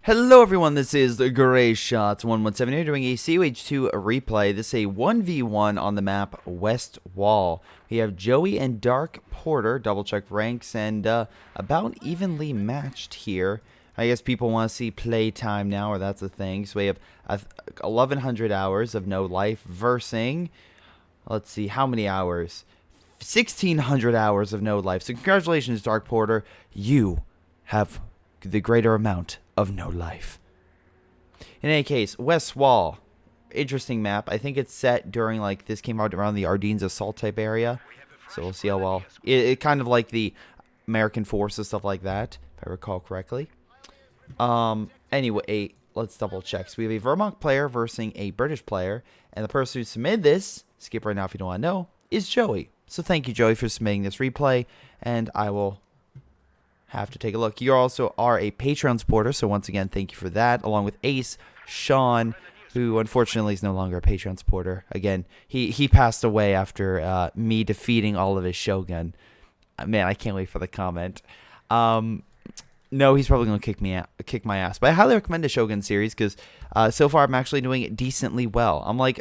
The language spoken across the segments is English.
Hello everyone, this is the Greyshot 117 here doing a COH2 replay. This is a 1v1 on the map West Wall. We have Joey and Dark Porter, double check ranks, and about evenly matched here. I guess people want to see playtime now, or that's a thing. So we have 1,100 hours of no life versus, let's see, how many hours? 1,600 hours of no life. So congratulations, Dark Porter. You have the greater amount of no life. In any case, West Wall, interesting map. I think it's set during, like, this came out around the Ardennes assault type area, so we'll see how well it kind of like the American forces, stuff like that, if I recall correctly. Anyway, let's double check. So we have a Vermont player versus a British player, and the person who submitted this, skip right now if you don't want to know, is Joey. So thank you, Joey, for submitting this replay, and I will have to take a look. You also are a Patreon supporter, so once again, thank you for that, along with Ace, Sean, who unfortunately is no longer a Patreon supporter. Again, he passed away after me defeating all of his Shogun. Man, I can't wait for the comment. No, he's probably going to kick my ass, but I highly recommend the Shogun series because so far I'm actually doing it decently well. I'm like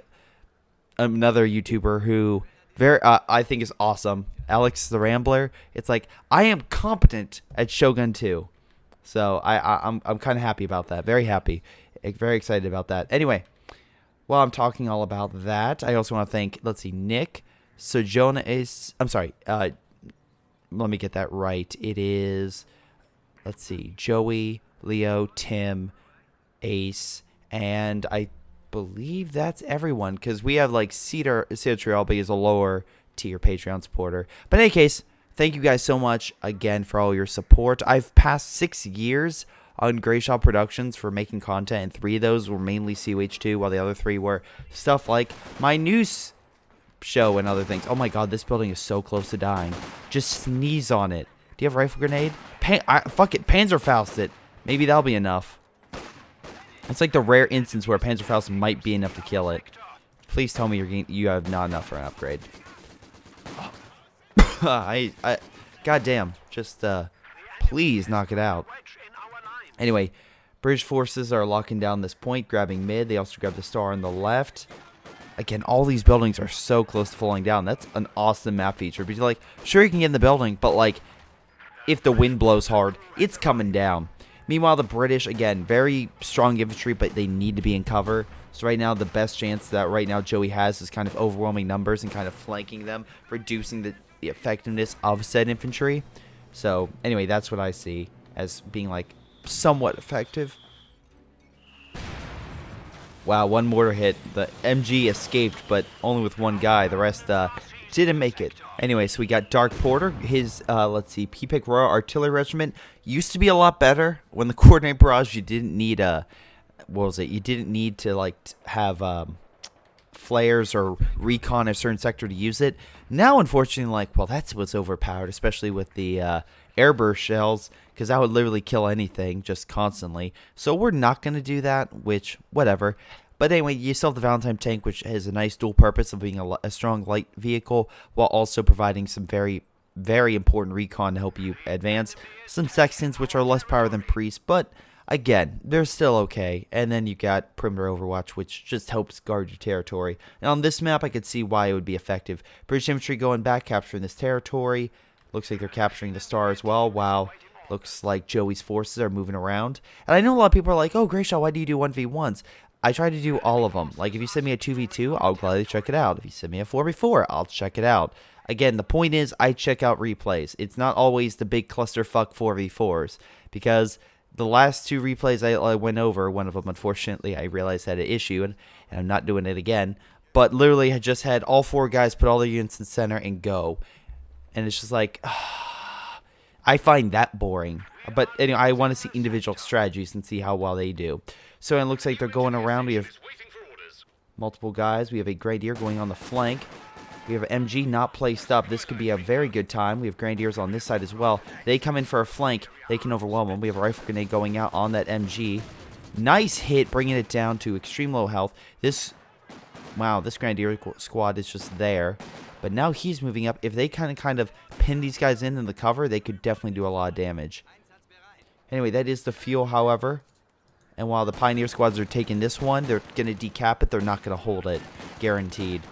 another YouTuber who I think is awesome, Alex the Rambler. It's like I am competent at Shogun 2, so I'm kind of happy about that. Very happy, very excited about that. Anyway, while I'm talking all about that, I also want to thank, let's see, Nick, Sojona is, I'm sorry, let me get that right. It is, let's see, Joey, Leo, Tim, Ace, and I believe that's everyone, because we have like Cedar Trialby is a lower tier Patreon supporter. But in any case, thank you guys so much again for all your support. I've passed 6 years on Greyshot Productions for making content, and 3 of those were mainly COH2, while the other 3 were stuff like my news show and other things. Oh my god, this building is so close to dying. Just sneeze on it. Do you have a rifle grenade? Fuck it, Panzerfaust it. Maybe that'll be enough. It's like the rare instance where Panzerfaust might be enough to kill it. Please tell me you have not enough for an upgrade. Goddamn. Just, please knock it out. Anyway, British forces are locking down this point, grabbing mid. They also grab the star on the left. Again, all these buildings are so close to falling down. That's an awesome map feature. Because, like, sure you can get in the building, but, like, if the wind blows hard, it's coming down. Meanwhile, the British, again, very strong infantry, but they need to be in cover. So right now, the best chance that right now Joey has is kind of overwhelming numbers and kind of flanking them, reducing the effectiveness of said infantry. So anyway, that's what I see as being like somewhat effective. Wow, one mortar hit. The MG escaped, but only with one guy. The rest didn't make it. Anyway, so we got Dark Porter. His, let's see, P-Pick Royal Artillery Regiment used to be a lot better. When the Coordinate Barrage, you didn't need a, what was it? You didn't need to, like, have flares or recon a certain sector to use it. Now, unfortunately, like, well, that's what's overpowered, especially with the airburst shells, because that would literally kill anything just constantly. So we're not going to do that, which, whatever. But anyway, you still have the Valentine tank, which has a nice dual purpose of being a strong light vehicle, while also providing some very, very important recon to help you advance. Some Sextons, which are less power than Priests, but again, they're still okay. And then you got Perimeter Overwatch, which just helps guard your territory. And on this map, I could see why it would be effective. British infantry going back, capturing this territory. Looks like they're capturing the star as well. Wow. Looks like Joey's forces are moving around. And I know a lot of people are like, oh, Greyshot, why do you do 1v1s? I try to do all of them. Like, if you send me a 2v2, I'll gladly check it out. If you send me a 4v4, I'll check it out. Again, the point is, I check out replays. It's not always the big clusterfuck 4v4s. Because the last 2 replays I went over, one of them, unfortunately, I realized had an issue, and I'm not doing it again. But literally, I just had all 4 guys put all their units in center and go. And it's just like, I find that boring. But anyway, I want to see individual strategies and see how well they do. So it looks like they're going around. We have multiple guys. We have a Grenadier going on the flank. We have an MG not placed up. This could be a very good time. We have Grenadiers on this side as well. They come in for a flank. They can overwhelm them. We have a rifle grenade going out on that MG. Nice hit, bringing it down to extreme low health. Wow, this Grenadier squad is just there. But now he's moving up. If they kind of pin these guys in the cover, they could definitely do a lot of damage. Anyway, that is the fuel, however. And while the Pioneer squads are taking this one, they're going to decap it. They're not going to hold it. Guaranteed.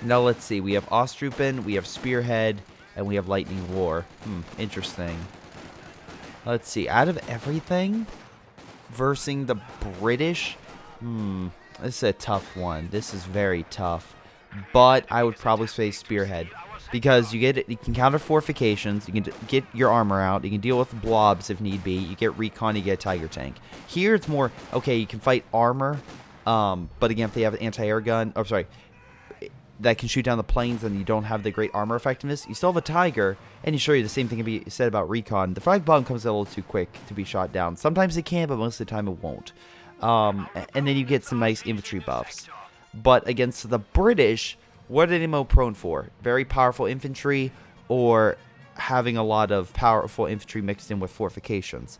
Now let's see. We have Ostrupen, we have Spearhead, and we have Lightning War. Interesting. Let's see. Out of everything, versing the British, this is a tough one. This is very tough. But I would probably say Spearhead. Because you can counter fortifications, you can get your armor out, you can deal with blobs if need be, you get recon, you get a Tiger tank. Here it's more, okay, you can fight armor, but again, if they have an anti-air gun, that can shoot down the planes and you don't have the great armor effectiveness, you still have a Tiger, and you show you the same thing can be said about recon. The frag bomb comes a little too quick to be shot down. Sometimes it can, but most of the time it won't. And then you get some nice infantry buffs. But against the British, what are they more prone for? Very powerful infantry or having a lot of powerful infantry mixed in with fortifications?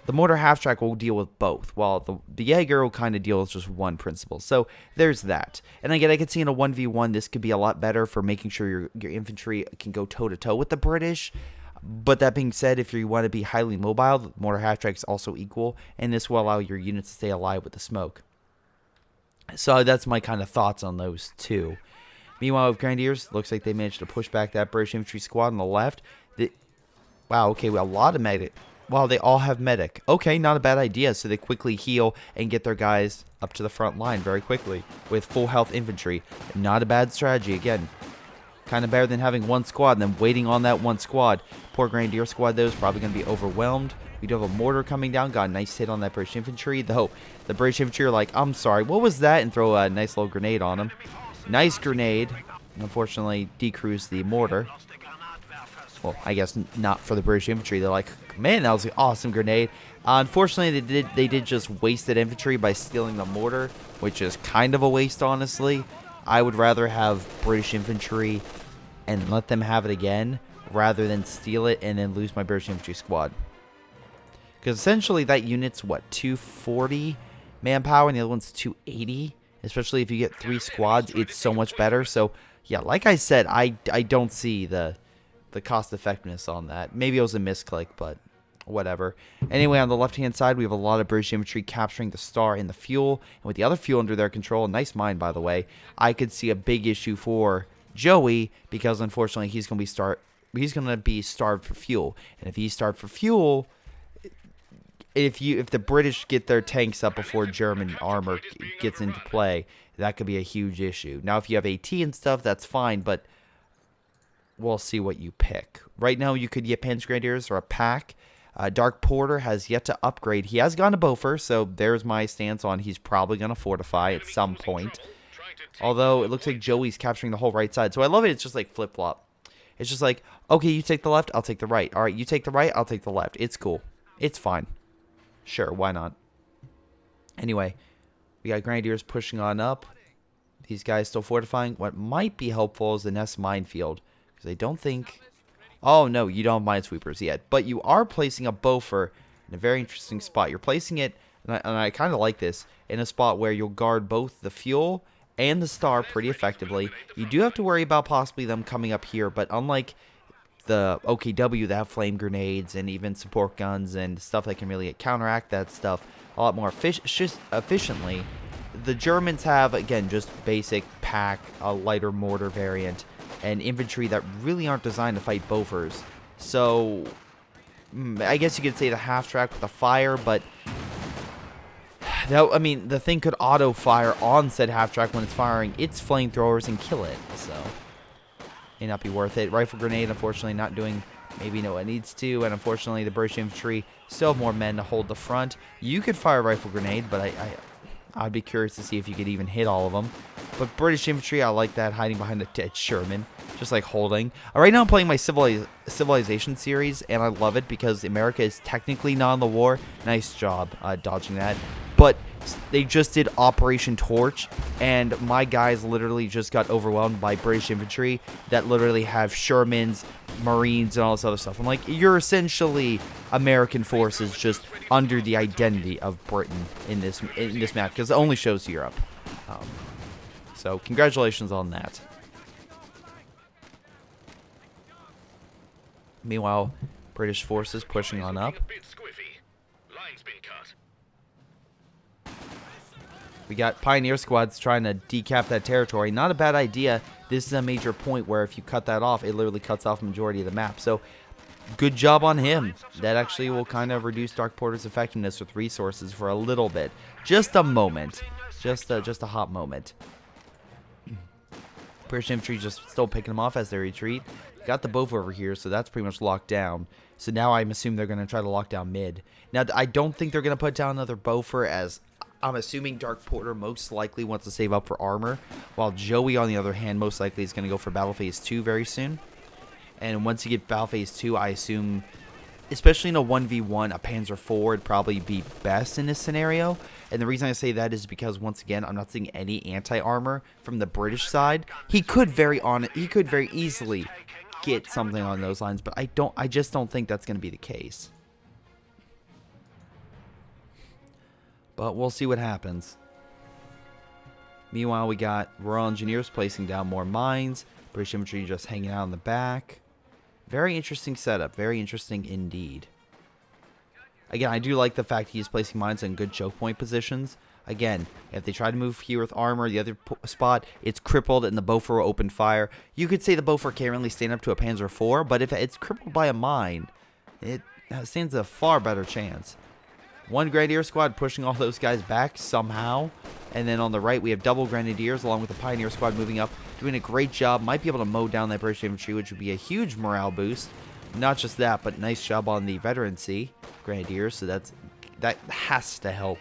The mortar half-track will deal with both, while the Jaeger will kind of deal with just one principle. So there's that. And again, I could see in a 1v1 this could be a lot better for making sure your infantry can go toe-to-toe with the British. But that being said, if you want to be highly mobile, the mortar half-track is also equal, and this will allow your units to stay alive with the smoke. So that's my kind of thoughts on those two. Meanwhile, with Grenadiers, looks like they managed to push back that British infantry squad on the left. Wow, okay, well, a lot of medic. Wow, they all have medic. Okay, not a bad idea. So they quickly heal and get their guys up to the front line very quickly with full health infantry. Not a bad strategy. Again, kind of better than having one squad and then waiting on that one squad. Poor Grenadier squad, though, is probably going to be overwhelmed. We do have a mortar coming down. Got a nice hit on that British infantry. Though the British infantry are like, I'm sorry, what was that? And throw a nice little grenade on them. Nice grenade. Unfortunately, decrews the mortar. Well, I guess not for the British infantry. They're like, man, that was an awesome grenade. Unfortunately, they did just wasted infantry by stealing the mortar, which is kind of a waste, honestly. I would rather have British infantry and let them have it again rather than steal it and then lose my British infantry squad. Because essentially that unit's, what, 240 manpower and the other one's 280? Especially if you get 3 squads, it's so much better. So, yeah, like I said, I don't see the cost effectiveness on that. Maybe it was a misclick, but whatever. Anyway, on the left-hand side, we have a lot of British infantry capturing the star and the fuel. And with the other fuel under their control, nice mine, by the way, I could see a big issue for Joey because, unfortunately, he's going to be starved for fuel. And if he's starved for fuel, if the British get their tanks up before German armor gets into play, that could be a huge issue. Now, if you have AT and stuff, that's fine, but we'll see what you pick. Right now, you could get Panzer Grenadiers or a pack. Dark Porter has yet to upgrade. He has gone to Beaufort, so there's my stance on he's probably going to fortify at some point. Although, it looks like Joey's capturing the whole right side. So I love it. It's just like flip-flop. It's just like, okay, you take the left, I'll take the right. All right, you take the right, I'll take the left. It's cool. It's fine. Sure, why not? Anyway, we got Grenadiers pushing on up. These guys still fortifying. What might be helpful is the Nest Minefield. Because I don't think... Oh, no, you don't have Minesweepers yet. But you are placing a Beaufort in a very interesting spot. You're placing it, and I kind of like this, in a spot where you'll guard both the fuel and the star pretty effectively. You do have to worry about possibly them coming up here, but unlike the OKW that have flame grenades and even support guns and stuff that can really counteract that stuff a lot more efficiently, the Germans have, again, just basic pack, a lighter mortar variant, and infantry that really aren't designed to fight Beauforts. So, I guess you could say the half-track with the fire, but that, I mean, the thing could auto-fire on said half-track when it's firing its flamethrowers and kill it, so may not be worth it. Rifle grenade, unfortunately, not doing maybe what it needs to, and unfortunately, the British infantry still have more men to hold the front. You could fire a rifle grenade, but I'd be curious to see if you could even hit all of them. But British infantry, I like that, hiding behind a dead Sherman, just like holding. Right now I'm playing my Civilization series, and I love it because America is technically not in the war. Nice job dodging that. But they just did Operation Torch, and my guys literally just got overwhelmed by British infantry that literally have Shermans, Marines, and all this other stuff. I'm like, you're essentially American forces just under the identity of Britain in this map, because it only shows Europe. So congratulations on that. Meanwhile, British forces pushing on up. We got Pioneer squads trying to decap that territory. Not a bad idea. This is a major point where if you cut that off, it literally cuts off the majority of the map. So, good job on him. That actually will kind of reduce Dark Porter's effectiveness with resources for a little bit. Just a moment. Just a hot moment. British infantry just still picking them off as they retreat. Got the Bofor over here, so that's pretty much locked down. So now I'm assuming they're going to try to lock down mid. Now, I don't think they're going to put down another Bofor, as I'm assuming Dark Porter most likely wants to save up for armor, while Joey, on the other hand, most likely is going to go for Battle Phase 2 very soon. And once you get Battle Phase 2, I assume, especially in a 1v1, a Panzer IV would probably be best in this scenario. And the reason I say that is because, once again, I'm not seeing any anti-armor from the British side. He could very easily get something on those lines, but I just don't think that's going to be the case. But we'll see what happens. Meanwhile, we got Royal Engineers placing down more mines. British infantry just hanging out in the back. Very interesting setup. Very interesting indeed. Again, I do like the fact he's placing mines in good choke point positions. Again, if they try to move here with armor, the other spot, it's crippled and the Bofor will open fire. You could say the Bofor can't really stand up to a Panzer IV, but if it's crippled by a mine, it stands a far better chance. One Grenadier squad pushing all those guys back somehow. And then on the right, we have double Grenadiers along with the Pioneer squad moving up, doing a great job. Might be able to mow down that British infantry, which would be a huge morale boost. Not just that, but nice job on the veterancy Grenadiers. So that has to help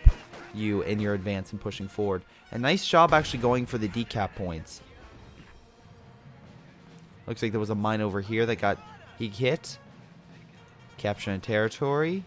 you in your advance and pushing forward. A nice job actually going for the decap points. Looks like there was a mine over here that he hit. Capturing territory.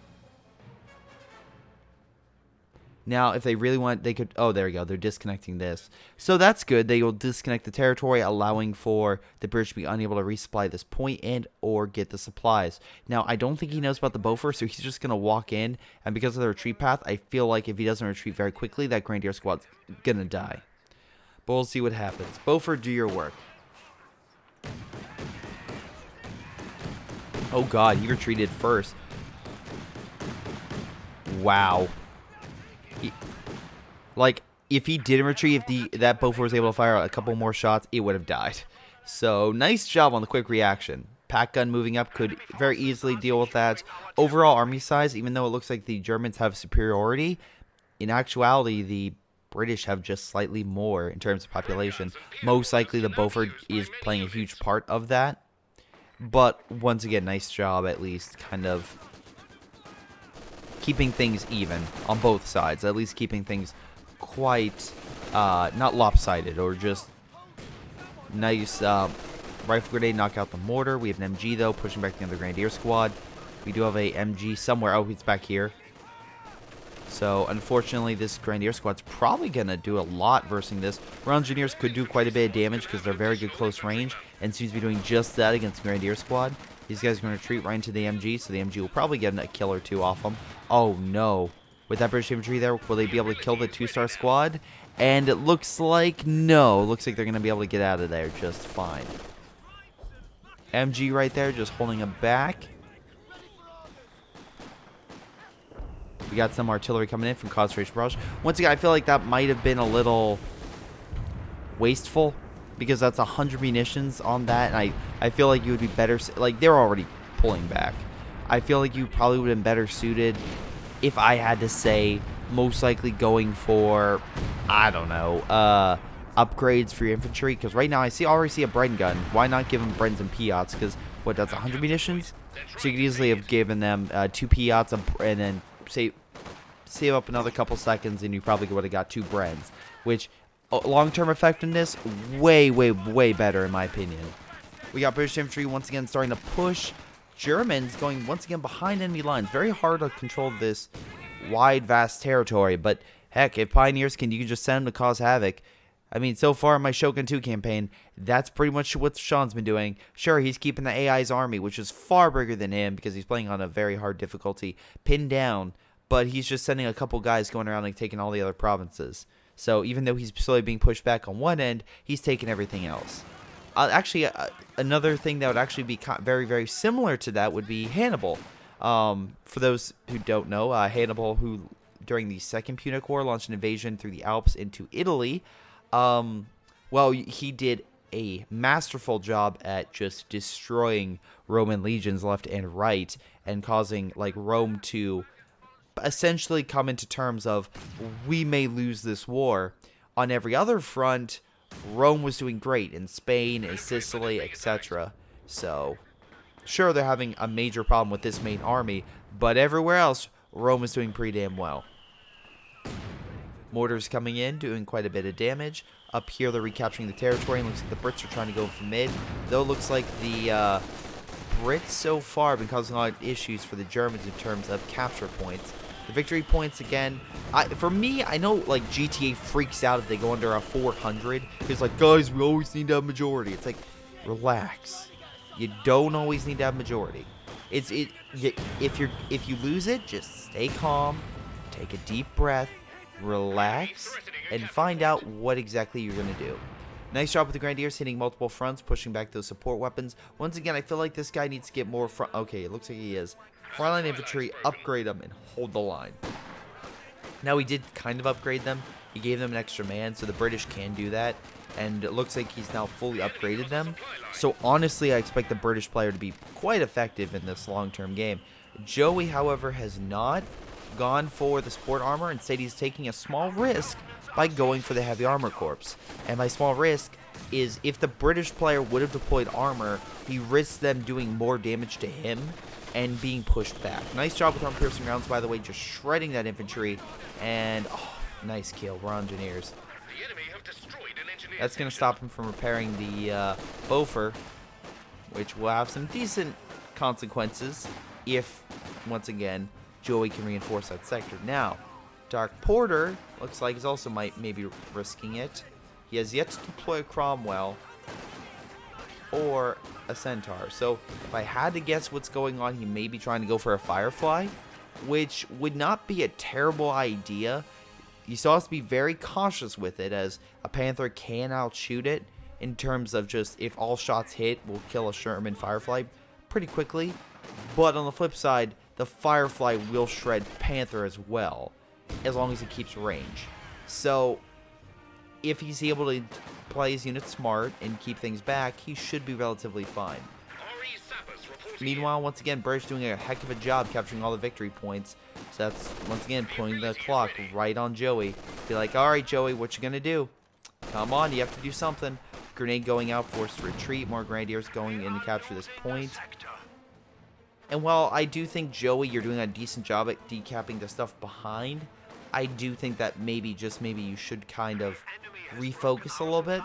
Now, if they really want, they could... Oh, there we go. They're disconnecting this. So that's good. They will disconnect the territory, allowing for the British to be unable to resupply this point and or get the supplies. Now, I don't think he knows about the Bofor, so he's just going to walk in. And because of the retreat path, I feel like if he doesn't retreat very quickly, that Grenadier squad's going to die. But we'll see what happens. Bofor, do your work. Oh, God. He retreated first. Wow. Like, if he didn't retreat, if that Bofor was able to fire a couple more shots, it would have died. So, nice job on the quick reaction. Pack gun moving up could very easily deal with that. Overall army size, even though it looks like the Germans have superiority, in actuality, the British have just slightly more in terms of population. Most likely, the Bofor is playing a huge part of that. But, once again, nice job at least kind of keeping things even on both sides. At least keeping things quite not lopsided, or just nice. Rifle grenade knock out the mortar. We have an MG though pushing back the other Grenadier squad. We do have a MG somewhere. Oh, he's back here. So unfortunately, this Grenadier squad's probably gonna do a lot versus this. Royal Engineers could do quite a bit of damage because they're very good close range, and seems to be doing just that against the Grenadier squad. These guys are going to retreat right into the MG, so the MG will probably get a kill or two off them. Oh no. With that British infantry there, will they be able to kill the 2-star squad? And it looks like no. It looks like they're going to be able to get out of there just fine. MG right there, just holding them back. We got some artillery coming in from concentration barrage. Once again, I feel like that might have been a little wasteful, because that's 100 munitions on that, and I feel like you would be better, like, they're already pulling back. I feel like you probably would have been better suited, if I had to say, most likely going for, I don't know, upgrades for your infantry, because right now I already see a Bren gun. Why not give them Brens and Piats? Because, what, that's 100 munitions? So you could easily have given them 2 Piats and then save up another couple seconds, and you probably would have got 2 Brens, which... long-term effectiveness, way, way, way better in my opinion. We got British infantry once again starting to push. Germans going once again behind enemy lines. Very hard to control this wide, vast territory. But heck, if Pioneers you can just send them to cause havoc. I mean, so far in my Shogun 2 campaign, that's pretty much what Sean's been doing. Sure, he's keeping the AI's army, which is far bigger than him because he's playing on a very hard difficulty, pinned down. But he's just sending a couple guys going around and taking all the other provinces. So even though he's slowly being pushed back on one end, he's taking everything else. Actually, another thing that would actually be very, very similar to that would be Hannibal. For those who don't know, Hannibal, who during the Second Punic War, launched an invasion through the Alps into Italy. Well, he did a masterful job at just destroying Roman legions left and right and causing like Rome to essentially come into terms of, we may lose this war. On every other front, Rome was doing great in Spain, in Sicily, etc. So, sure, they're having a major problem with this main army, but everywhere else, Rome is doing pretty damn well. Mortars coming in, doing quite a bit of damage. Up here, they're recapturing the territory, and looks like the Brits are trying to go for mid. Though it looks like the Brits so far have been causing a lot of issues for the Germans in terms of capture points. The victory points, again, for me, I know, like, GTA freaks out if they go under a 400. It's like, guys, we always need to have majority. It's like, relax. You don't always need to have majority. If you lose it, just stay calm, take a deep breath, relax, and find out what exactly you're going to do. Nice job with the Grenadiers, hitting multiple fronts, pushing back those support weapons. Once again, I feel like this guy needs to get more front. Okay, it looks like he is. Frontline infantry, upgrade them, and hold the line. Now, he did kind of upgrade them. He gave them an extra man, so the British can do that. And it looks like he's now fully upgraded them. So, honestly, I expect the British player to be quite effective in this long-term game. Joey, however, has not gone for the sport armor. Instead, he's taking a small risk by going for the heavy armor corps. And my small risk is if the British player would have deployed armor, he risks them doing more damage to him and being pushed back. Nice job with arm-piercing rounds, by the way, just shredding that infantry. And, oh, nice kill. We're engineers. That's going to stop him from repairing the Beaufort, which will have some decent consequences if, once again, Joey can reinforce that sector. Now, Dark Porter looks like he's also maybe risking it. He has yet to deploy a Cromwell or a Centaur. So if I had to guess what's going on, he may be trying to go for a Firefly, which would not be a terrible idea. You still have to be very cautious with it, as a Panther can outshoot it in terms of just if all shots hit, will kill a Sherman Firefly pretty quickly. But on the flip side, the Firefly will shred Panther as well, as long as it keeps range. So if he's able to play his units smart and keep things back, he should be relatively fine. Meanwhile, once again, British doing a heck of a job capturing all the victory points. So that's, once again, putting the clock right on Joey. Be like, alright, Joey, what you gonna do? Come on, you have to do something. Grenade going out, forced to retreat. More Grenadiers going in to capture this point. And while I do think, Joey, you're doing a decent job at decapping the stuff behind, I do think that maybe, just maybe, you should kind of refocus a little bit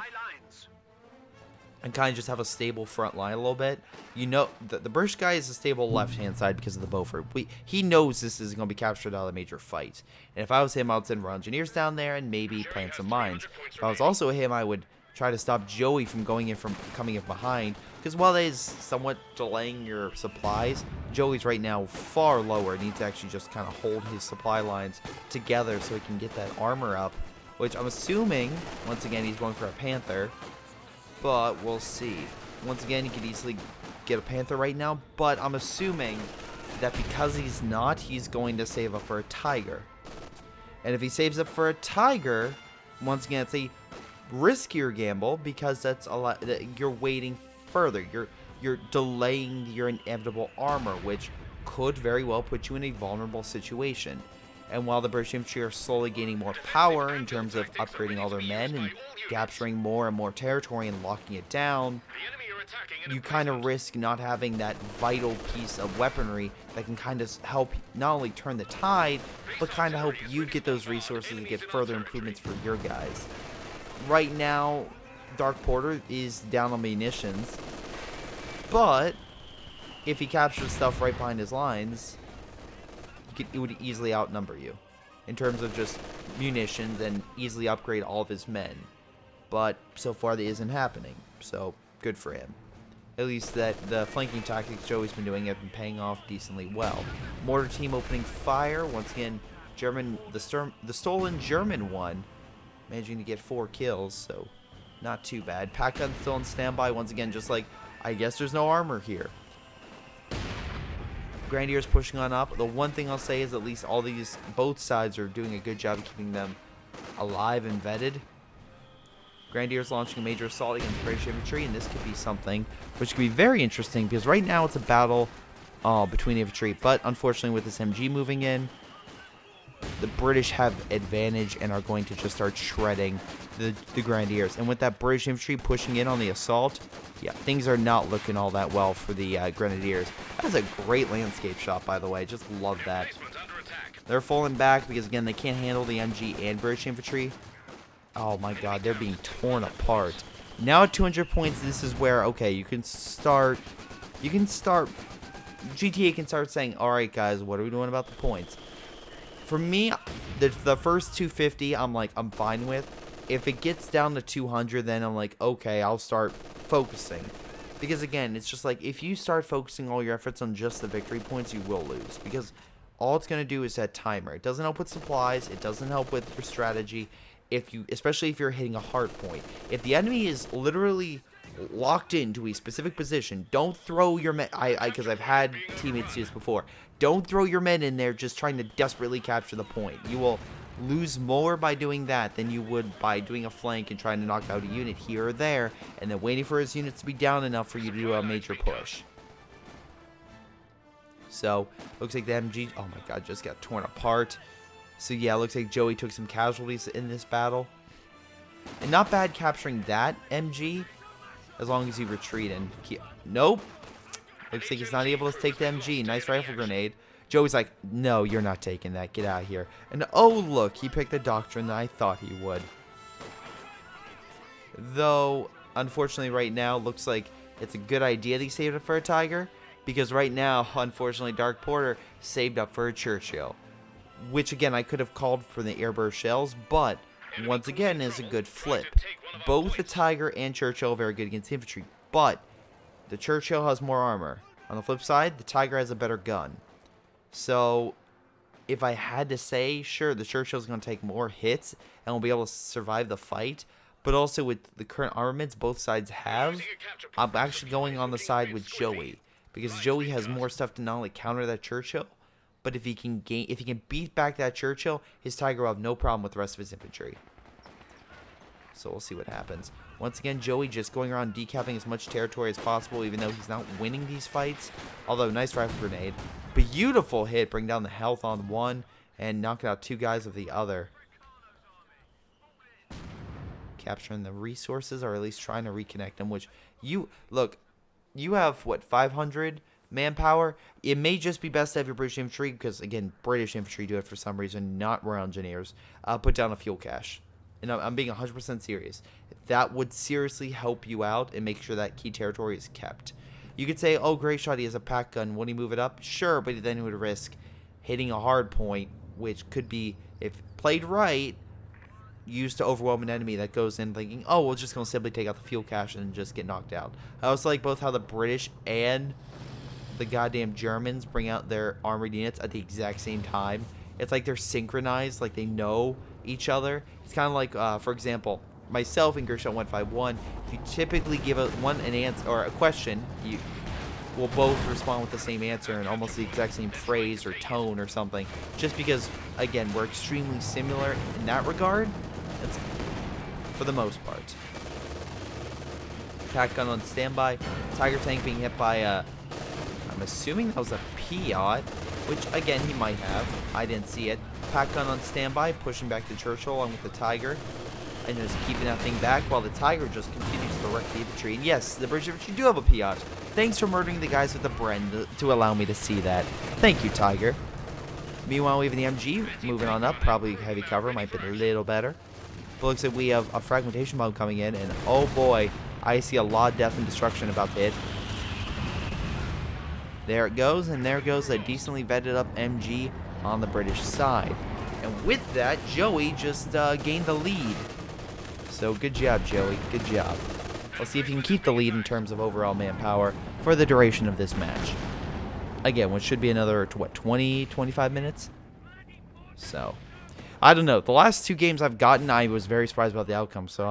and kind of just have a stable front line a little bit. You know, the British guy is a stable left-hand side because of the Beaufort. He knows this is going to be captured out of a major fight. And if I was him, I would send more engineers down there and maybe plant some mines. If I was also him, I would try to stop Joey from coming in behind, because while that is somewhat delaying your supplies, Joey's right now far lower. He needs to actually just kind of hold his supply lines together so he can get that armor up, which I'm assuming, once again, he's going for a Panther, but we'll see. Once again, he could easily get a Panther right now, but I'm assuming that because he's not, he's going to save up for a Tiger. And if he saves up for a Tiger, once again, it's a riskier gamble, because that's a lot. You're waiting further. You're delaying your inevitable armor, which could very well put you in a vulnerable situation. And while the British infantry are slowly gaining more power in terms of upgrading all their men and capturing more and more territory and locking it down, you kind of risk not having that vital piece of weaponry that can kind of help not only turn the tide, but kind of help you get those resources and get further improvements for your guys. Right now, Dark Porter is down on munitions, but if he captures stuff right behind his lines, it would easily outnumber you in terms of just munitions and easily upgrade all of his men. But so far that isn't happening, so good for him. At least that the flanking tactics Joey's been doing have been paying off decently well. Mortar team opening fire. Once again, the stolen German one, managing to get 4 kills, so not too bad. Pack gun still on standby. Once again, just like, I guess there's no armor here. Grenadiers pushing on up. The one thing I'll say is at least both sides are doing a good job of keeping them alive and vetted. Grenadiers launching a major assault against British infantry, and this could be something which could be very interesting because right now it's a battle between infantry, but unfortunately with this MG moving in, the British have advantage and are going to just start shredding the Grenadiers. And with that British infantry pushing in on the assault, yeah, things are not looking all that well for the Grenadiers. That is a great landscape shot, by the way. Just love that. They're falling back because, again, they can't handle the MG and British infantry. Oh, my God. They're being torn apart. Now at 200 points, this is where, okay, you can start. GTA can start saying, all right, guys, what are we doing about the points? For me, the first 250, I'm fine with. If it gets down to 200, then I'm like, okay, I'll start focusing. Because, again, it's just like, if you start focusing all your efforts on just the victory points, you will lose. Because all it's going to do is set timer. It doesn't help with supplies. It doesn't help with your strategy. Especially if you're hitting a hard point. If the enemy is literally locked into a specific position, don't throw your men. Because I've had teammates do this before. Don't throw your men in there just trying to desperately capture the point. You will lose more by doing that than you would by doing a flank and trying to knock out a unit here or there, and then waiting for his units to be down enough for you to do a major push. So, looks like the MG, oh my God, just got torn apart. So yeah, looks like Joey took some casualties in this battle. And not bad capturing that MG, as long as he retreated. Nope. Looks like he's not able to take the MG. Nice rifle grenade. Joey's like, no, you're not taking that. Get out of here. And oh, look, he picked the doctrine that I thought he would. Though, unfortunately, right now, looks like it's a good idea that he saved it for a Tiger. Because right now, unfortunately, Dark Porter saved up for a Churchill. Which, again, I could have called for the airburst shells, but once again, is a good flip. Both the Tiger and Churchill are very good against infantry, but the Churchill has more armor. On the flip side, the Tiger has a better gun. So, if I had to say, sure, the Churchill's going to take more hits and will be able to survive the fight. But also with the current armaments both sides have, I'm actually going on the side with Joey. Because Joey has more stuff to not only counter that Churchill, but if he can beat back that Churchill, his Tiger will have no problem with the rest of his infantry. So we'll see what happens. Once again, Joey just going around decapping as much territory as possible, even though he's not winning these fights. Although, nice rifle grenade. Beautiful hit, bring down the health on one, and knocking out two guys with the other. Capturing the resources, or at least trying to reconnect them, which, you have, what, 500 manpower? It may just be best to have your British infantry, because, again, British infantry do it for some reason, not Royal Engineers, put down a fuel cache. And I'm being 100% serious. That would seriously help you out and make sure that key territory is kept. You could say, oh, Greyshot, he has a pack gun. Would he move it up? Sure, but then he would risk hitting a hard point, which could be, if played right, used to overwhelm an enemy that goes in thinking, oh, we're just going to simply take out the fuel cache and just get knocked out. I also like both how the British and the goddamn Germans bring out their armored units at the exact same time. It's like they're synchronized, like they know each other. It's kind of like, for example, myself and Greyshot 151, if you typically give an answer or a question, you will both respond with the same answer and almost the exact same phrase or tone or something. Just because, again, we're extremely similar in that regard. That's for the most part. Attack gun on standby. Tiger tank being hit by I'm assuming that was a Piat, which again he might have. I didn't see it. Pack gun on standby, pushing back the Churchill along with the Tiger, and just keeping that thing back while the Tiger just continues to wreck the infantry. And yes, the British infantry do have a Piat. Thanks for murdering the guys with the Bren to allow me to see that. Thank you, Tiger. Meanwhile, we have the MG moving on up. Probably heavy cover, might be a little better. But looks like we have a fragmentation bomb coming in, and oh boy, I see a lot of death and destruction about to hit. There it goes, and there goes a decently vetted up MG on the British side. And with that, Joey just gained the lead. So good job, Joey. Good job. Let's see if you can keep the lead in terms of overall manpower for the duration of this match. Again, which should be another, what, 20, 25 minutes? So, I don't know. The last two games I've gotten, I was very surprised about the outcome. So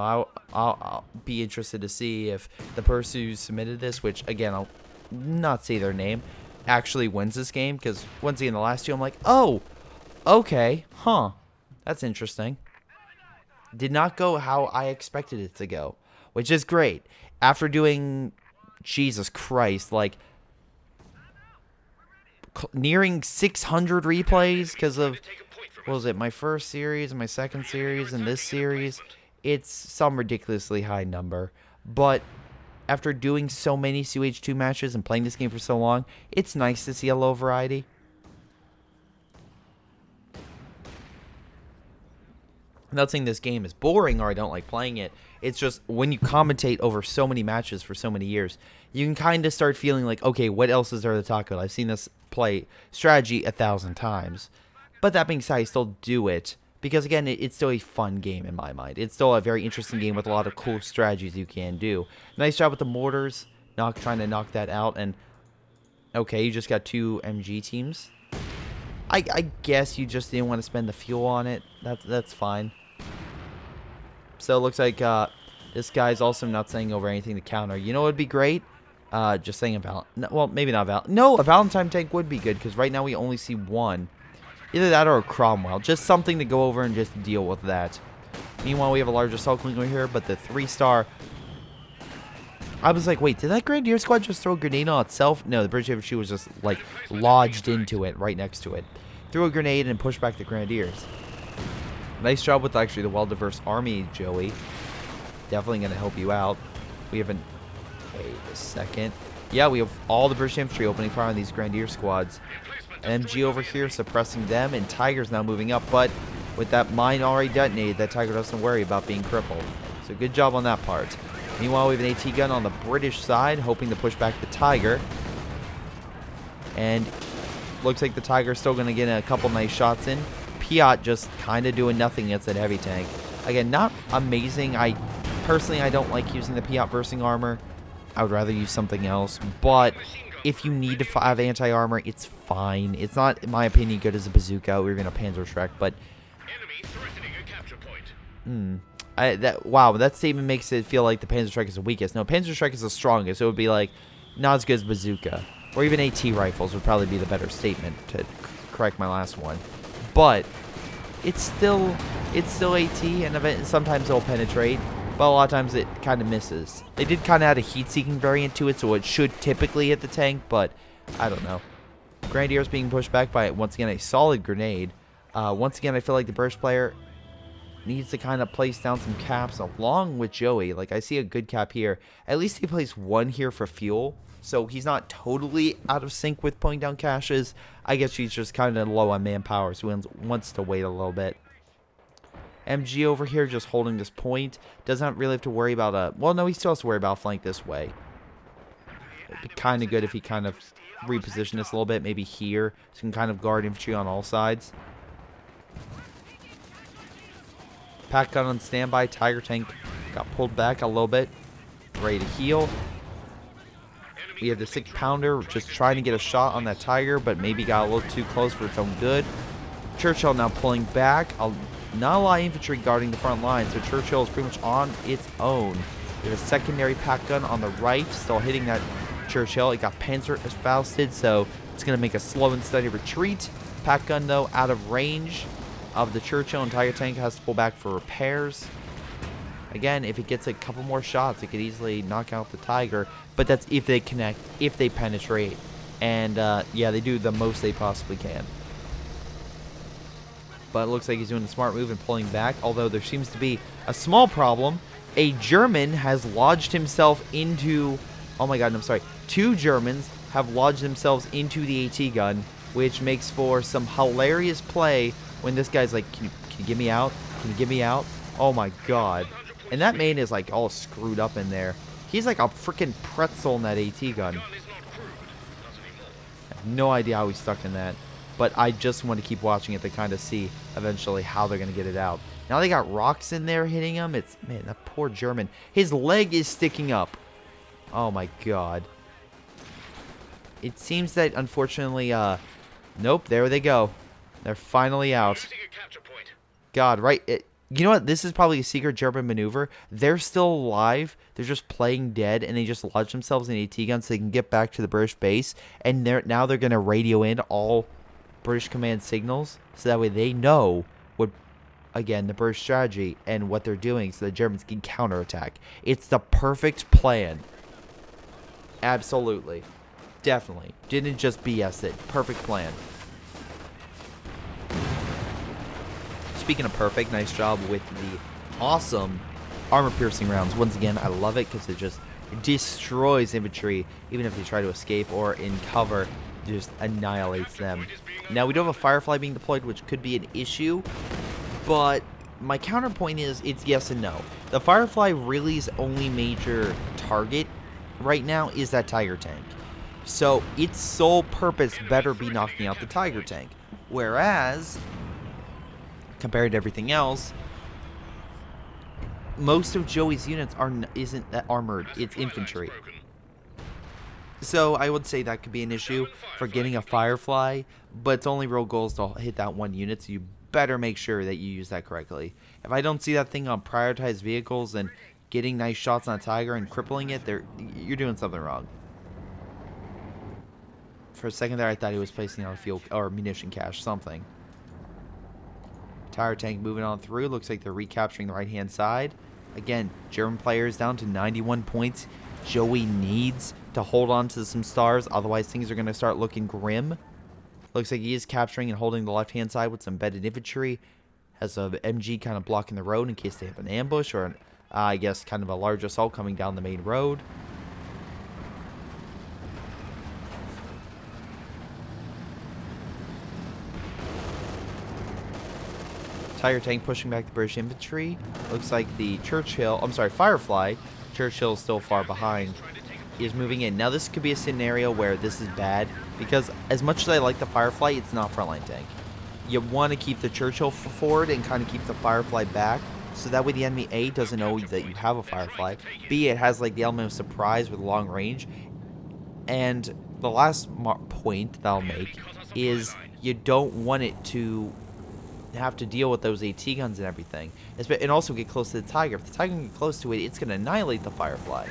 I'll be interested to see if the person who submitted this, which, again, I'll not say their name, actually wins this game. Because once again, the last two, I'm like, oh, okay, huh. That's interesting. Did not go how I expected it to go, which is great. After doing, Jesus Christ, like nearing 600 replays because of, what was it, my first series, my second series, and this series, it's some ridiculously high number. But after doing so many CH2 matches and playing this game for so long, it's nice to see a low variety. I'm not saying this game is boring or I don't like playing it. It's just when you commentate over so many matches for so many years, you can kind of start feeling like, okay, what else is there to talk about? I've seen this play strategy 1,000 times. But that being said, I still do it because, again, it's still a fun game in my mind. It's still a very interesting game with a lot of cool strategies you can do. Nice job with the mortars, trying to knock that out. And, okay, you just got 2 MG teams. I guess you just didn't want to spend the fuel on it. That's fine. So it looks like this guy's also not saying over anything to counter. You know what would be great? Just saying a well, maybe not a Valentine tank would be good because right now we only see one. Either that or a Cromwell. Just something to go over and just deal with that. Meanwhile, we have a large assault over here, but the 3-star... I was like, wait, did that Grenadier squad just throw a grenade on itself? No, the British infantry was just, like, lodged into it, right next to it. Threw a grenade and pushed back the Grenadiers. Nice job with, actually, the well-diverse army, Joey. Definitely going to help you out. We have an... Wait a second. Yeah, we have all the British infantry opening fire on these Grenadier squads. MG over here suppressing them, and Tiger's now moving up, but with that mine already detonated, that Tiger doesn't worry about being crippled. So good job on that part. Meanwhile, we have an AT gun on the British side, hoping to push back the Tiger. And looks like the Tiger's still going to get a couple nice shots in. Piat just kind of doing nothing against that heavy tank. Again, not amazing. Personally, I don't like using the Piat versing armor. I would rather use something else. But if you need to have anti-armor, it's fine. It's not, in my opinion, good as a bazooka or even a Panzerschreck, but... Wow, that statement makes it feel like the Panzerschreck is the weakest. No, Panzerschreck is the strongest. It would be like, not as good as bazooka. Or even AT rifles would probably be the better statement to correct my last one. But it's still AT, and sometimes it'll penetrate. But a lot of times it kind of misses. They did kind of add a heat-seeking variant to it, so it should typically hit the tank, but I don't know. Grenadiers being pushed back by, once again, a solid grenade. Once again, I feel like the British player needs to kind of place down some caps along with Joey. Like, I see a good cap here. At least he placed one here for fuel, so he's not totally out of sync with pulling down caches. I guess he's just kind of low on manpower, so he wants to wait a little bit. MG over here just holding this point. Doesn't really have to worry about a... Well, no, he still has to worry about a flank this way. It'd be kind of good if he kind of repositioned this a little bit. Maybe here. So he can kind of guard infantry on all sides. Pack gun on standby. Tiger tank got pulled back a little bit. Ready to heal. We have the 6-pounder just trying to get a shot on that Tiger, but maybe got a little too close for its own good. Churchill now pulling back. Not a lot of infantry guarding the front line, so Churchill is pretty much on its own. We have a secondary pack gun on the right, still hitting that Churchill. It got Panzer Fausted, so it's going to make a slow and steady retreat. Pack gun, though, out of range of the Churchill, and Tiger tank has to pull back for repairs. Again, if it gets a couple more shots, it could easily knock out the Tiger, but that's if they connect, if they penetrate. And, yeah, they do the most they possibly can. But it looks like he's doing a smart move and pulling back, although there seems to be a small problem. A German has lodged himself into... Oh my god, I'm sorry. 2 Germans have lodged themselves into the AT gun, which makes for some hilarious play when this guy's like, can you get me out? Can you get me out? Oh my god. And that man is like all screwed up in there. He's like a freaking pretzel in that AT gun. I have no idea how he's stuck in that. But I just want to keep watching it to kind of see eventually how they're going to get it out. Now they got rocks in there hitting him. It's, man, that poor German. His leg is sticking up. Oh my god. It seems that, unfortunately, nope, there they go. They're finally out. God, right, You know what? This is probably a secret German maneuver. They're still alive. They're just playing dead, and they just lodge themselves in AT guns so they can get back to the British base. And now they're going to radio in all British command signals, so that way they know what, again, the British strategy and what they're doing, so the Germans can counterattack. It's the perfect plan. Absolutely. Definitely. Didn't just BS it. Perfect plan. Speaking of perfect, nice job with the awesome armor-piercing rounds. Once again, I love it because it just destroys infantry, even if they try to escape or in cover, just annihilates them. Now, we do have a Firefly being deployed, which could be an issue, but my counterpoint is it's yes and no. The Firefly really's only major target right now is that Tiger tank. So, its sole purpose better be knocking out the Tiger tank. Whereas, compared to everything else, most of Joey's units isn't that armored. It's infantry. So I would say that could be an issue for getting a Firefly, but its only real goal is to hit that one unit, so you better make sure that you use that correctly. If I don't see that thing on prioritized vehicles and getting nice shots on a Tiger and crippling it, you're doing something wrong. For a second there, I thought he was placing on a fuel or munition cache, something. Tiger tank moving on through. Looks like they're recapturing the right-hand side. Again, German players down to 91 points. Joey needs to hold on to some stars, otherwise things are going to start looking grim. Looks like he is capturing and holding the left-hand side with some embedded infantry. Has a MG kind of blocking the road in case they have an ambush or, I guess, kind of a large assault coming down the main road. Tiger tank pushing back the British infantry. Looks like the Firefly, Churchill is still far behind, is moving in. Now this could be a scenario where this is bad, because as much as I like the Firefly, it's not frontline tank. You want to keep the Churchill forward and kind of keep the Firefly back, so that way the enemy A doesn't know that you have a Firefly, B, it has like the element of surprise with long range, and the last point that I'll make is you don't want it to have to deal with those AT guns and everything, and also get close to the Tiger. If the Tiger can get close to it, it's going to annihilate the Firefly.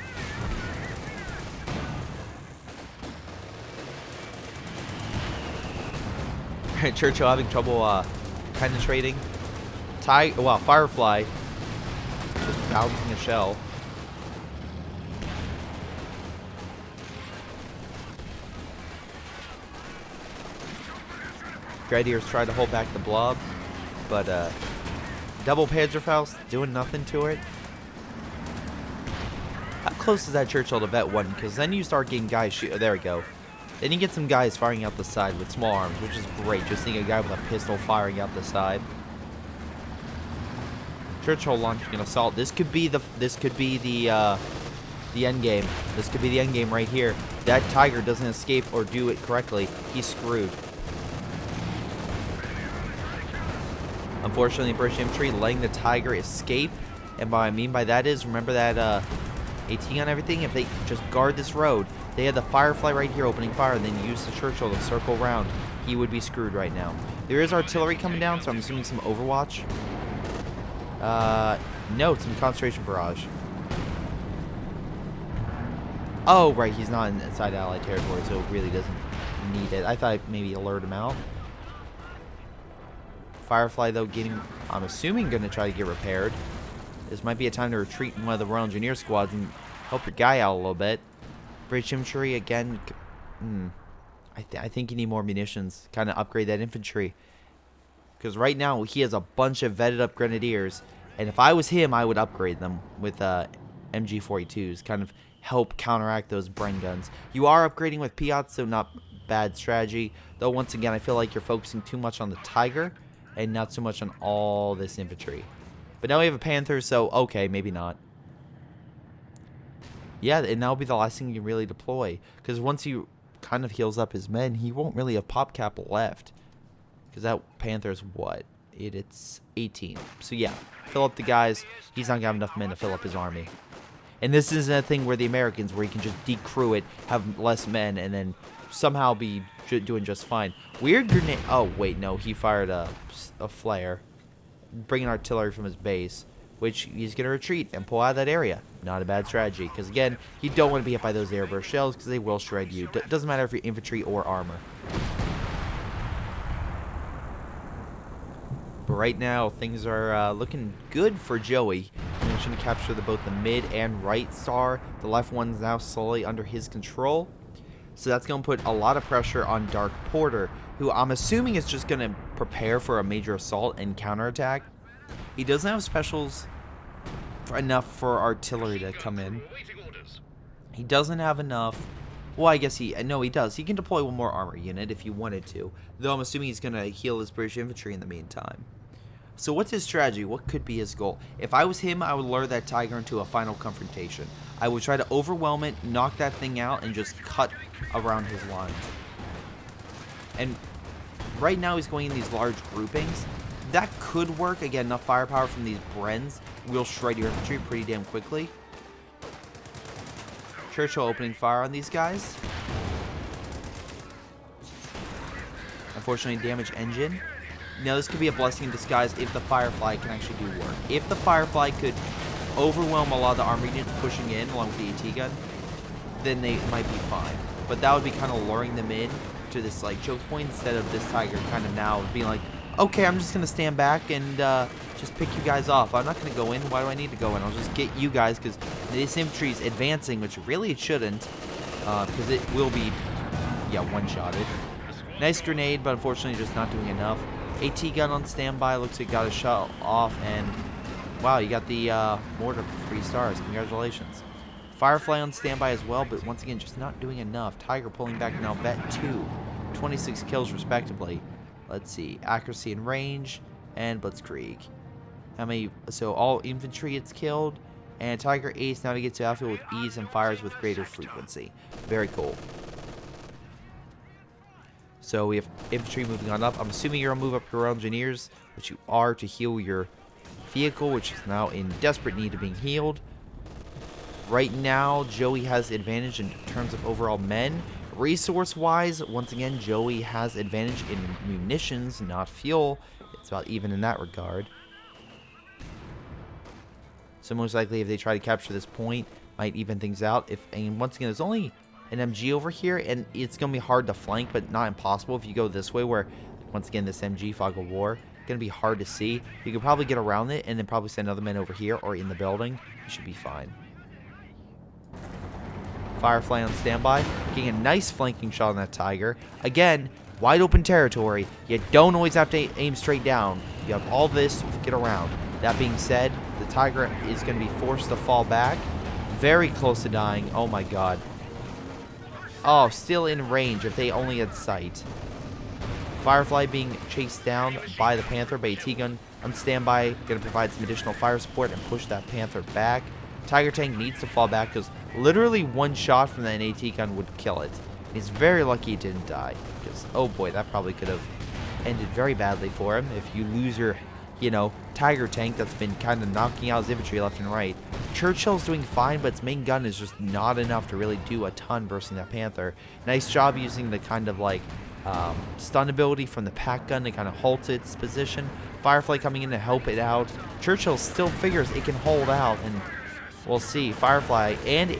Churchill having trouble penetrating. Firefly just bouncing a shell. Grenadiers tried to hold back the blob, but double Panzerfaust doing nothing to it. How close is that Churchill to vet one? Because then you start getting guys there we go. Then you get some guys firing out the side with small arms, which is great. Just seeing a guy with a pistol firing out the side. Churchill launching an assault. This could be the end game. This could be the end game right here. That Tiger doesn't escape or do it correctly, he's screwed. Unfortunately, British infantry letting the Tiger escape, and what I mean by that is, remember that AT on everything? If they just guard this road, they had the Firefly right here opening fire, and then use the Churchill to circle around, he would be screwed right now. There is artillery coming down, so I'm assuming some Overwatch. No, some concentration barrage. Oh, right, he's not inside Allied territory, so it really doesn't need it. I thought I'd maybe alert him out. Firefly, though, I'm assuming, going to try to get repaired. This might be a time to retreat in one of the Royal Engineer squads and help your guy out a little bit. British infantry, again, I think you need more munitions. Kind of upgrade that infantry. Because right now, he has a bunch of vetted up Grenadiers. And if I was him, I would upgrade them with MG42s. Kind of help counteract those Bren guns. You are upgrading with Piats, so not bad strategy. Though, once again, I feel like you're focusing too much on the Tiger and not so much on all this infantry. But now we have a Panther, so okay, maybe not. Yeah, and that'll be the last thing you can really deploy. Because once he kind of heals up his men, he won't really have pop cap left. Because that Panther's what? It's 18. So yeah, fill up the guys. He's not going to have enough men to fill up his army. And this isn't a thing where the Americans, where you can just decrew it, have less men, and then somehow be doing just fine. Weird grenade. Oh, wait, no. He fired a flare. bring in artillery from his base, which he's going to retreat and pull out of that area. Not a bad strategy, because again, you don't want to be hit by those airburst shells, because they will shred you. Doesn't matter if you're infantry or armor. But right now, things are looking good for Joey. Managing to capture both the mid and right star. The left one's now slowly under his control. So that's going to put a lot of pressure on Dark Porter, who I'm assuming is just going to prepare for a major assault and counterattack. He doesn't have specials enough for artillery to come in. He doesn't have enough. Well, I guess he does. He can deploy one more armor unit if he wanted to. Though I'm assuming he's going to heal his British infantry in the meantime. So what's his strategy? What could be his goal? If I was him, I would lure that tiger into a final confrontation. I would try to overwhelm it, knock that thing out, and just cut around his lines. And right now he's going in these large groupings. That could work. Again, enough firepower from these Brens will shred your infantry pretty damn quickly. Churchill opening fire on these guys. Unfortunately, damage engine. Now, this could be a blessing in disguise if the Firefly can actually do work. If the Firefly could overwhelm a lot of the armor units pushing in along with the AT gun, then they might be fine. But that would be kind of luring them in to this like choke point instead of this tiger kind of now being like, okay, I'm just going to stand back and just pick you guys off. I'm not going to go in. Why do I need to go in? I'll just get you guys because this infantry is advancing, which really it shouldn't because it will be, one-shotted. Nice grenade, but unfortunately just not doing enough. AT gun on standby. Looks like it got a shot off, and wow, you got the mortar for 3 stars. Congratulations. Firefly on standby as well, but once again, just not doing enough. Tiger pulling back now. Vet 2, 26 kills respectively. Let's see, accuracy and range, and blitzkrieg. How many? So all infantry it's killed, and Tiger Ace now he gets to outfield with ease and fires with greater frequency. Very cool. So we have infantry moving on up. I'm assuming you're going to move up your engineers, which you are, to heal your vehicle, which is now in desperate need of being healed. Right now, Joey has advantage in terms of overall men. Resource-wise, once again, Joey has advantage in munitions, not fuel. It's about even in that regard. So most likely, if they try to capture this point, might even things out. And once again, there's only an MG over here, and it's going to be hard to flank, but not impossible if you go this way, where, once again, this MG, Fog of War, going to be hard to see. You could probably get around it, and then probably send other men over here, or in the building. You should be fine. Firefly on standby, getting a nice flanking shot on that tiger. Again, wide open territory. You don't always have to aim straight down. You have all this to get around. That being said, the tiger is going to be forced to fall back. Very close to dying. Oh my god. Oh, still in range if they only had sight. Firefly being chased down by the Panther, by AT gun on standby. Going to provide some additional fire support and push that Panther back. Tiger tank needs to fall back because literally one shot from that AT gun would kill it. He's very lucky he didn't die because, oh boy, that probably could have ended very badly for him if you lose your, Tiger tank that's been kind of knocking out his infantry left and right. Churchill's doing fine, but its main gun is just not enough to really do a ton versus that Panther. Nice job using the kind of like stun ability from the pack gun to kind of halt its position. Firefly coming in to help it out. Churchill still figures it can hold out, and we'll see. Firefly and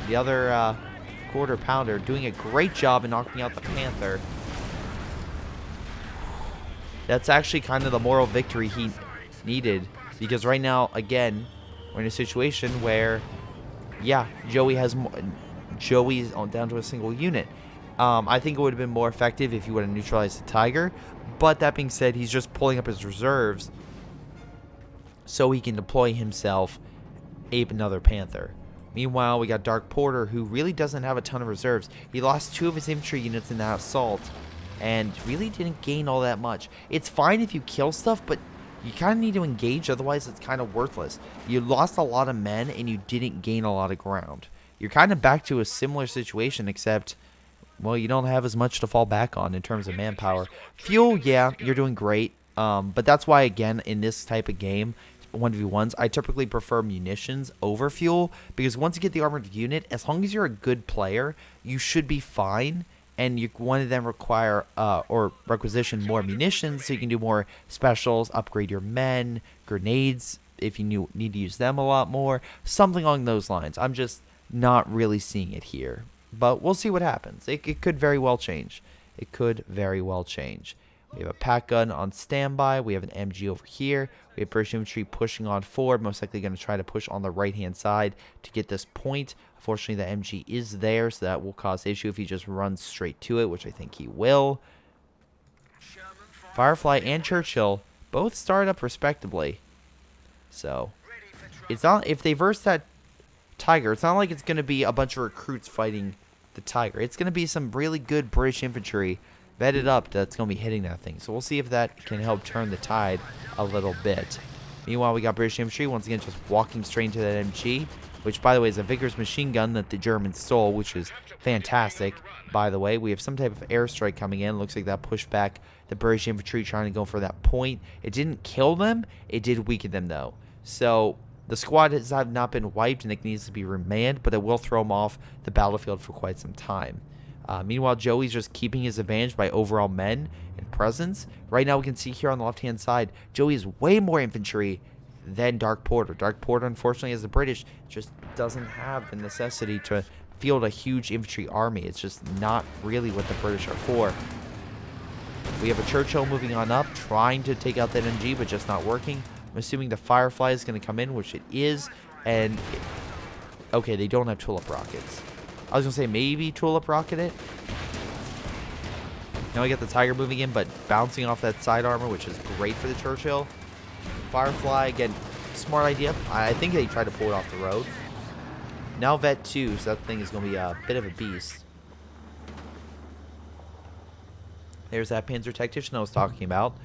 the other quarter pounder doing a great job in knocking out the Panther. That's actually kind of the moral victory he needed, because right now, again, we're in a situation where, Joey's down to a single unit. I think it would have been more effective if he would have neutralized the tiger, but that being said, he's just pulling up his reserves so he can deploy himself, ape another Panther. Meanwhile, we got Dark Porter, who really doesn't have a ton of reserves. He lost 2 of his infantry units in that assault, and really didn't gain all that much. It's fine if you kill stuff, but you kind of need to engage, otherwise it's kind of worthless. You lost a lot of men, and you didn't gain a lot of ground. You're kind of back to a similar situation, except, well, you don't have as much to fall back on in terms of manpower. Fuel, yeah, you're doing great, but that's why, again, in this type of game, 1v1s, I typically prefer munitions over fuel, because once you get the armored unit, as long as you're a good player, you should be fine. and one of them require or requisition more munitions, so you can do more specials, upgrade your men, grenades if you need to use them a lot more, something along those lines. I'm just not really seeing it here, but we'll see what happens. It could very well change. It could very well change. We have a pack gun on standby. We have an MG over here. We have British infantry pushing on forward, most likely going to try to push on the right-hand side to get this point. Unfortunately, the MG is there, so that will cause issue if he just runs straight to it, which I think he will. Firefly and Churchill both start up respectably. So, it's not, if they verse that Tiger, it's not like it's going to be a bunch of recruits fighting the Tiger. It's going to be some really good British infantry vetted up that's going to be hitting that thing. So we'll see if that can help turn the tide a little bit. Meanwhile, we got British infantry once again just walking straight into that MG, which, by the way, is a Vickers machine gun that the Germans stole, which is fantastic. By the way, we have some type of airstrike coming in. Looks like that pushed back the British infantry trying to go for that point. It didn't kill them. It did weaken them, though. So the squad has not been wiped, and it needs to be remanned, but it will throw them off the battlefield for quite some time. Meanwhile, Joey's just keeping his advantage by overall men and presence. Right now, we can see here on the left-hand side, Joey has way more infantry than Dark Porter. Dark Porter, unfortunately, as the British, just doesn't have the necessity to field a huge infantry army. It's just not really what the British are for. We have a Churchill moving on up, trying to take out that MG, but just not working. I'm assuming the Firefly is going to come in, which it is. And, okay, they don't have tulip rockets. I was going to say maybe tulip rocket it. Now we got the Tiger moving in, but bouncing off that side armor, which is great for the Churchill. Firefly, again, smart idea. I think they tried to pull it off the road. Now Vet 2, so that thing is going to be a bit of a beast. There's that Panzer Tactician I was talking about.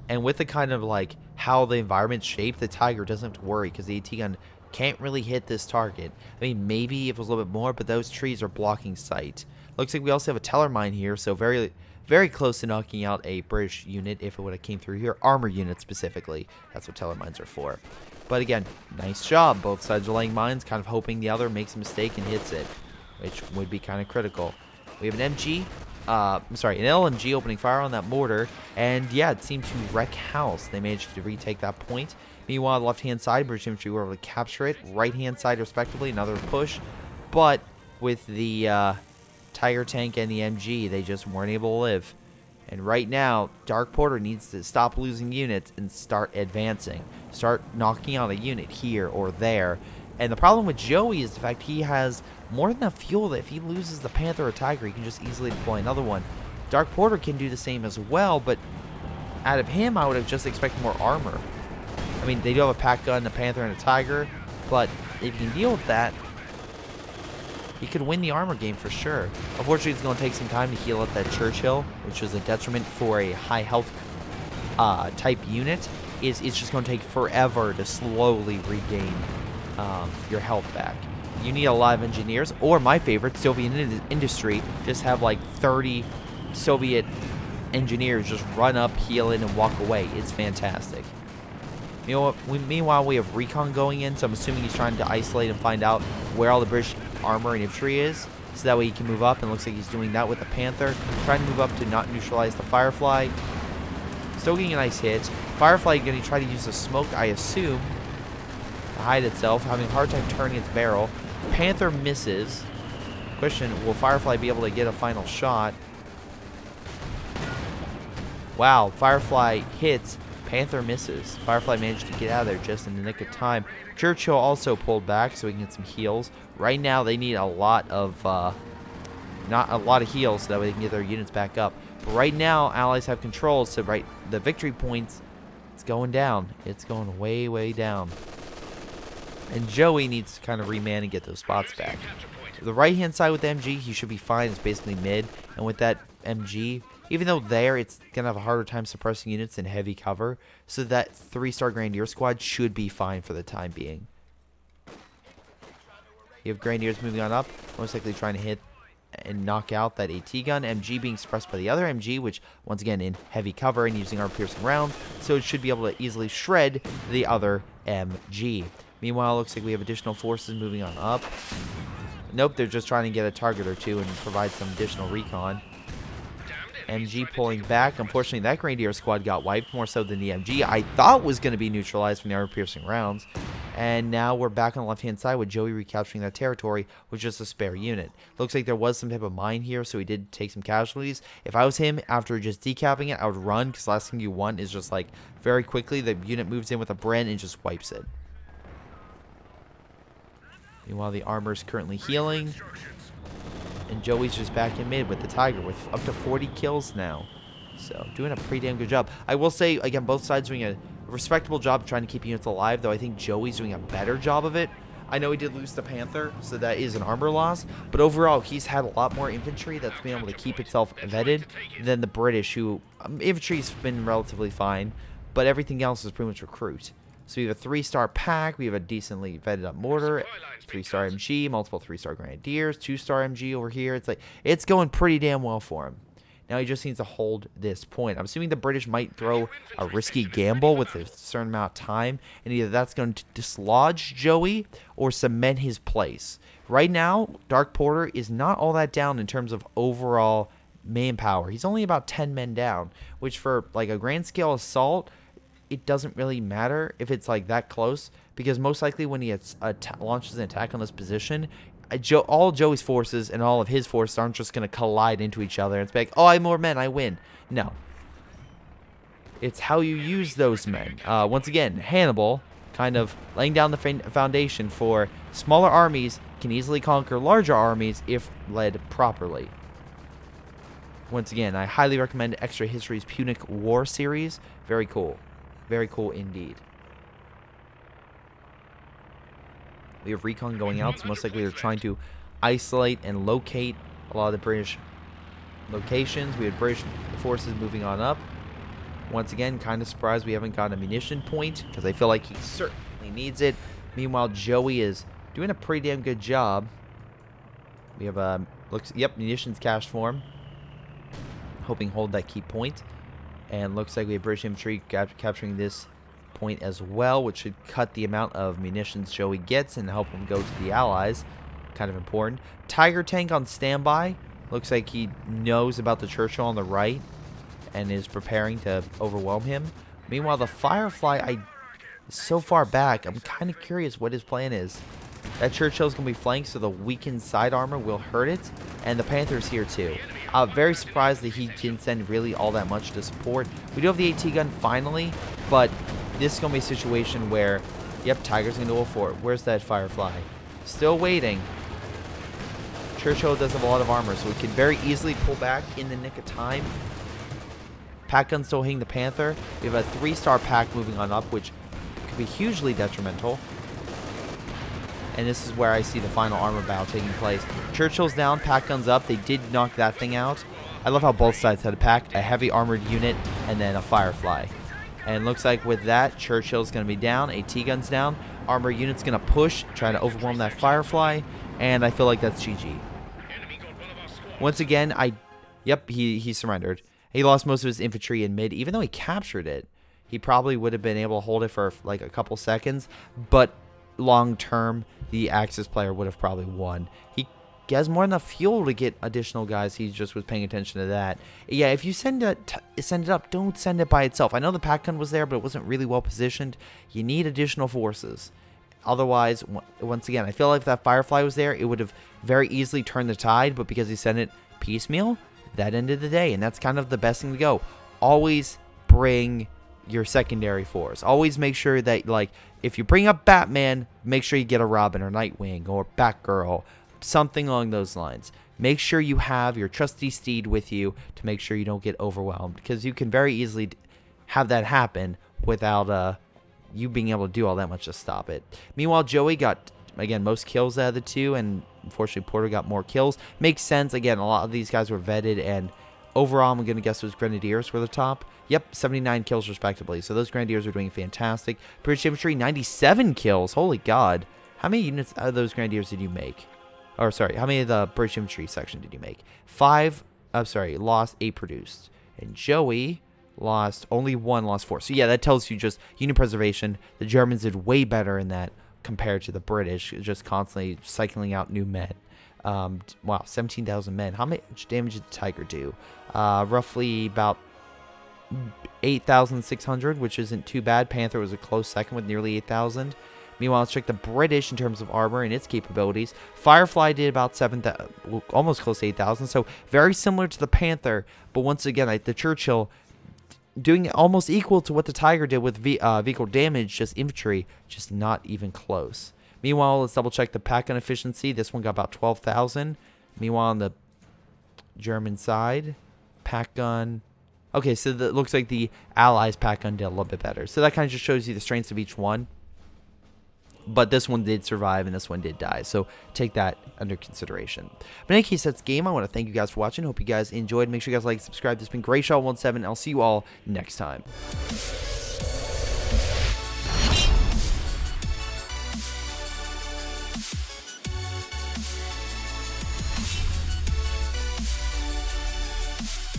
And with the kind of like how the environment's shaped, the Tiger doesn't have to worry because the AT gun can't really hit this target. I mean, maybe if it was a little bit more, but those trees are blocking sight. Looks like we also have a Teller mine here, so very, very close to knocking out a British unit if it would have came through here. Armor unit specifically. That's what Teller mines are for. But again, nice job. Both sides are laying mines, kind of hoping the other makes a mistake and hits it, which would be kind of critical. We have an MG. I'm sorry, an LMG opening fire on that mortar, and yeah, it seemed to wreck house. They managed to retake that point. Meanwhile, left-hand side, British infantry were able to capture it. Right-hand side, respectively, another push. But with the Tiger tank and the MG, they just weren't able to live. And right now, Dark Porter needs to stop losing units and start advancing. Start knocking out a unit here or there. And the problem with Joey is the fact he has more than enough fuel that if he loses the Panther or Tiger, he can just easily deploy another one. Dark Porter can do the same as well, but out of him, I would have just expected more armor. I mean, they do have a pack gun, a Panther, and a Tiger, but if you can deal with that, he could win the armor game for sure. Unfortunately, it's going to take some time to heal up that Churchill, which is a detriment for a high health type unit. It's just going to take forever to slowly regain your health back. You need a lot of engineers, or my favorite, Soviet industry, just have like 30 Soviet engineers just run up, heal in, and walk away. It's fantastic. You know what? Meanwhile, we have recon going in, so I'm assuming he's trying to isolate and find out where all the British armor and infantry is, so that way he can move up, and it looks like he's doing that with the Panther, trying to move up to not neutralize the Firefly. Still getting a nice hit. Firefly going to try to use the smoke, I assume, to hide itself, having a hard time turning its barrel. Panther misses. Question, will Firefly be able to get a final shot? Wow, Firefly hits, Panther misses. Firefly managed to get out of there just in the nick of time. Churchill also pulled back so we can get some heals. Right now they need a lot of heals so that way they can get their units back up. But right now Allies have control, so the victory points, it's going down. It's going way, way down. And Joey needs to kind of reman and get those spots back. The right-hand side with the MG, he should be fine. It's basically mid. And with that MG, even though there, it's going to have a harder time suppressing units in heavy cover. So that 3-star Grenadier squad should be fine for the time being. You have Grenadiers moving on up, most likely trying to hit and knock out that AT gun. MG being suppressed by the other MG, which, once again, in heavy cover and using our piercing rounds. So it should be able to easily shred the other MG. Meanwhile, it looks like we have additional forces moving on up. Nope, they're just trying to get a target or two and provide some additional recon. MG pulling back. Unfortunately, that Grenadier squad got wiped, more so than the MG I thought was going to be neutralized from the armor-piercing rounds. And now we're back on the left-hand side with Joey recapturing that territory with just a spare unit. Looks like there was some type of mine here, so he did take some casualties. If I was him, after just decapping it, I would run, because last thing you want is just, like, very quickly the unit moves in with a Bren and just wipes it. Meanwhile, the armor is currently healing. And Joey's just back in mid with the Tiger with up to 40 kills now. So, doing a pretty damn good job. I will say, again, both sides doing a respectable job trying to keep units alive, though I think Joey's doing a better job of it. I know he did lose the Panther, so that is an armor loss. But overall, he's had a lot more infantry that's been able to keep itself vetted than the British, who infantry's been relatively fine, but everything else is pretty much recruit. So we have a 3-star pack, we have a decently vetted up mortar, 3-star MG, multiple 3-star Grenadiers, 2-star MG over here. It's like, it's going pretty damn well for him. Now he just needs to hold this point. I'm assuming the British might throw a risky gamble with a certain amount of time, and either that's going to dislodge Joey or cement his place. Right now, Dark Porter is not all that down in terms of overall manpower. He's only about 10 men down, which for like a grand scale assault, it doesn't really matter if it's like that close, because most likely when he launches an attack on this position, all Joey's forces and all of his forces aren't just going to collide into each other and it's like, oh, I have more men, I win. No. It's how you use those men. Once again, Hannibal kind of laying down the foundation for smaller armies can easily conquer larger armies if led properly. Once again, I highly recommend Extra History's Punic War series. Very cool. Very cool indeed. We have recon going out, so most likely they're trying to isolate and locate a lot of the British locations. We have British forces moving on up. Once again, kind of surprised we haven't gotten a munition point, because I feel like he certainly needs it. Meanwhile, Joey is doing a pretty damn good job. We have munitions cache for him. Hoping hold that key point. And looks like we have British infantry capturing this point as well, which should cut the amount of munitions Joey gets and help him go to the Allies. Kind of important. Tiger tank on standby. Looks like he knows about the Churchill on the right and is preparing to overwhelm him. Meanwhile, the Firefly is so far back, I'm kind of curious what his plan is. That Churchill's going to be flanked, so the weakened side armor will hurt it. And the Panther's here too. Very surprised that he didn't send really all that much to support. We do have the AT gun finally, but this is going to be a situation where, yep, Tiger's going to go for it. Where's that Firefly? Still waiting. Churchill does have a lot of armor, so we can very easily pull back in the nick of time. Pack gun still hitting the Panther. We have a 3-star pack moving on up, which could be hugely detrimental. And this is where I see the final armor battle taking place. Churchill's down, pack gun's up. They did knock that thing out. I love how both sides had a pack, a heavy armored unit, and then a Firefly. And looks like with that, Churchill's going to be down, AT gun's down. Armor unit's going to push, trying to overwhelm that Firefly. And I feel like that's GG. Once again, he surrendered. He lost most of his infantry in mid. Even though he captured it, he probably would have been able to hold it for like a couple seconds. But long term, the Axis player would have probably won. He has more than enough fuel to get additional guys. He just was paying attention to that. Yeah, if you send it up, don't send it by itself. I know the pack gun was there, but it wasn't really well positioned. You need additional forces. Otherwise, once again, I feel like if that Firefly was there, it would have very easily turned the tide, but because he sent it piecemeal, that ended the day, and that's kind of the best thing to go. Always bring your secondary force. Always make sure that, like, if you bring up Batman, make sure you get a Robin or Nightwing or Batgirl, something along those lines. Make sure you have your trusty steed with you to make sure you don't get overwhelmed, because you can very easily have that happen without you being able to do all that much to stop it. Meanwhile, Joey got, again, most kills out of the two, and unfortunately Porter got more kills. Makes sense. Again, a lot of these guys were vetted, and overall, I'm going to guess those Grenadiers were the top. Yep, 79 kills respectively. So those Grenadiers are doing fantastic. British Infantry, 97 kills. Holy God. How many units out of those Grenadiers did you make? Or, sorry, how many of the British Infantry section did you make? 5, I'm sorry, lost, 8 produced. And Joey lost only 1, lost 4. So, yeah, that tells you just unit preservation. The Germans did way better in that compared to the British, just constantly cycling out new men. Wow, 17,000 men. How much damage did the Tiger do? Roughly about 8,600, which isn't too bad. Panther was a close second with nearly 8,000. Meanwhile, let's check the British in terms of armor and its capabilities. Firefly did about 7,000, almost close to 8,000, so very similar to the Panther, but once again, like the Churchill doing almost equal to what the Tiger did with vehicle damage, just infantry, just not even close. Meanwhile, let's double check the pack gun efficiency. This one got about 12,000. Meanwhile, on the German side, pack gun. Okay, so it looks like the Allies pack gun did a little bit better. So that kind of just shows you the strengths of each one. But this one did survive and this one did die. So take that under consideration. But in any case, that's game. I want to thank you guys for watching. Hope you guys enjoyed. Make sure you guys like and subscribe. This has been Greyshot17. I'll see you all next time.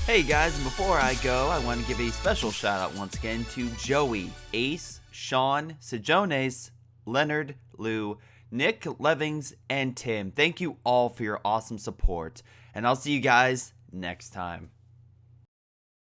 Hey guys, and before I go, I want to give a special shout out once again to Joey, Ace, Sean, Sejones, Leonard, Lou, Nick, Levings, and Tim. Thank you all for your awesome support, and I'll see you guys next time.